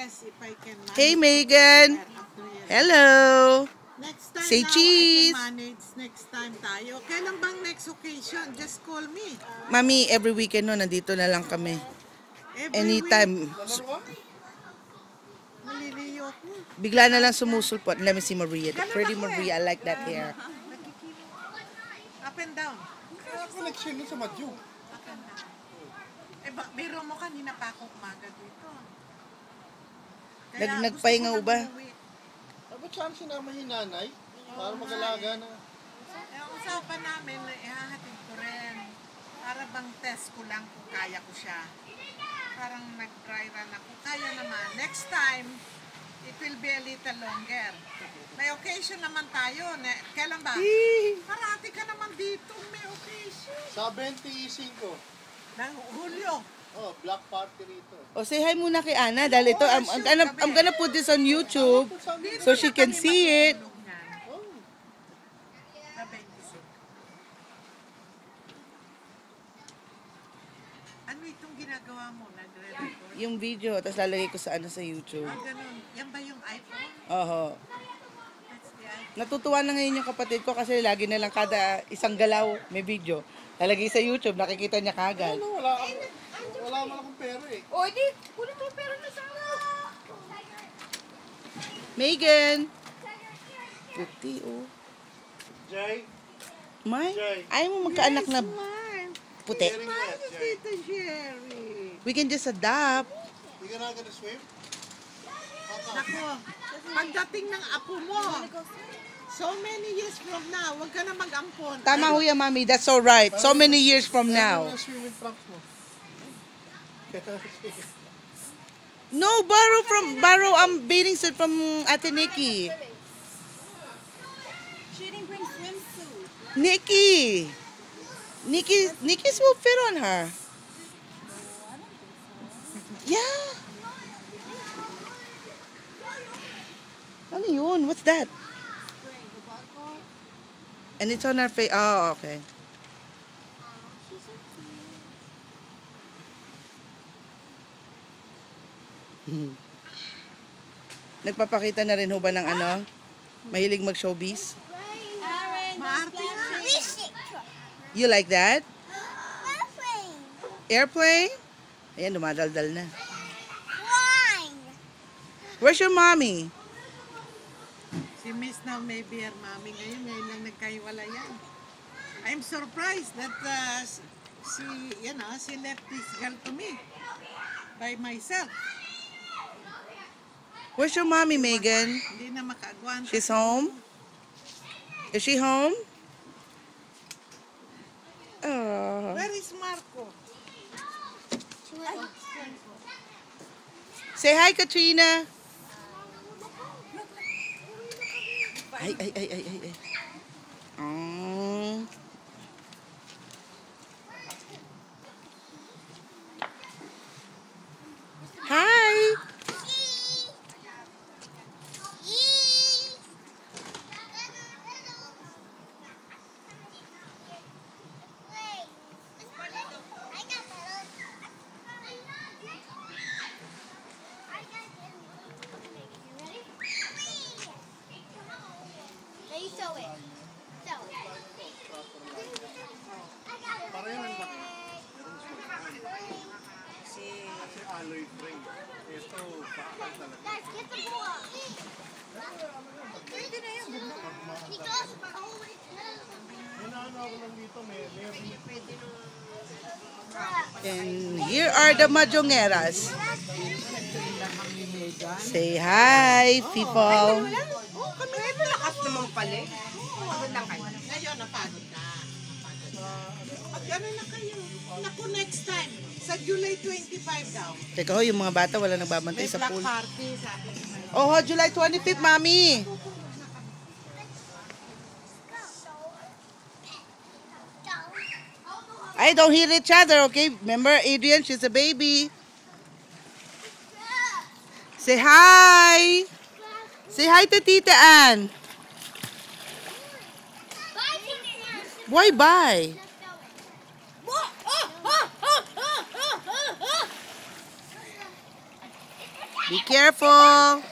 Yes, if I can manage. Hey, Megan. Hello. Next time Say now, cheese. I can manage. Next time tayo. Kailan bang next occasion? Just call me. Mami, every weekend no, nandito na lang kami. Every Anytime. Maliliyo ko. Bigla na lang sumusulpot. Let me see Maria. Ganun Pretty ako Maria. I like that hair. Up and down. Kaya connection nun sa Madyo. Up and down. Biro mo kanina pa ako umaga dito. Nagpahinga gusto ko ba? nang umuwi. Ba't saan sinama yung nanay? Para mag-alaga na. Ang usapan namin, ihahatid ko rin. Para bang test ko lang kung kaya ko siya. Parang nag-dry run ako. Kaya naman. Next time, it will be a little longer. May occasion naman tayo. Kailan ba? Parati ka naman dito. May occasion. Sa 25. Ng Hulyo. Oh, black party rito. O, say hi muna kay Ana. Dahil ito, I'm gonna put this on YouTube so she can see it. Oh, Sa 25. Ano itong ginagawa mo? Nagre-record? Yung video, tapos lalagay ko sa YouTube. Ganun. Yan ba yung iPhone? Oho. That's the iPhone. Natutuwa na ngayon yung kapatid ko kasi lagi na lang kada isang galaw may video. Lalagay sa YouTube, nakikita niya kagad. ano, wala man akong pera eh. O, di, kunin mo yung pera na sa Megan! Puti, oh. Jay, May, ayaw mo magkaanak na puti. hearing that, Jay. Tita Jerry. We can just adopt. You gonna gonna swim? Nako, pagdating ng apo mo, so many years from now, huwag ka na mag-ampon. Tama ho yan, Mami. That's so right. So many years from now. Ano yung swimming trunks mo? No, borrow bathing suit from Ate Nikki. She didn't bring swimsuit. Nikki's will fit on her. Yeah. Ano yun? What's that? And it's on her face. Oh, okay. Nagpapakita na rin ho ba ng ano? Mahilig mag-showbiz? Maarte nga. You like that? Airplane? Ayan, dumadaldal na. Where's your mommy? Si Miss now may be her mommy ngayon lang nagkahiwalayan. I'm surprised that she left this girl to me by myself. Where's your mommy, Megan? Hindi na makaagwan. She's home? Is she home? Oh. Where is Marco? Say hi, Katrina. Ay. Oh. Hi. Kasi alloy frame. Ito, pakakal talaga. Ano ako lang dito, may And here are the Majongeras. Say hi, people. Kami malakas naman pala. Pagod lang kayo. Ngayon, napagod na. Mag-ano na kayo? Naku, next time. Sa July 25 daw. Teka ho, yung mga bata wala May nagbabantay sa black pool. party, sabi ko. Oh, July 25th, Mami. I don't hit each other, okay? Remember, Adrian, she's a baby. Say hi. Say hi to Tita Ann. Why bye? Be careful.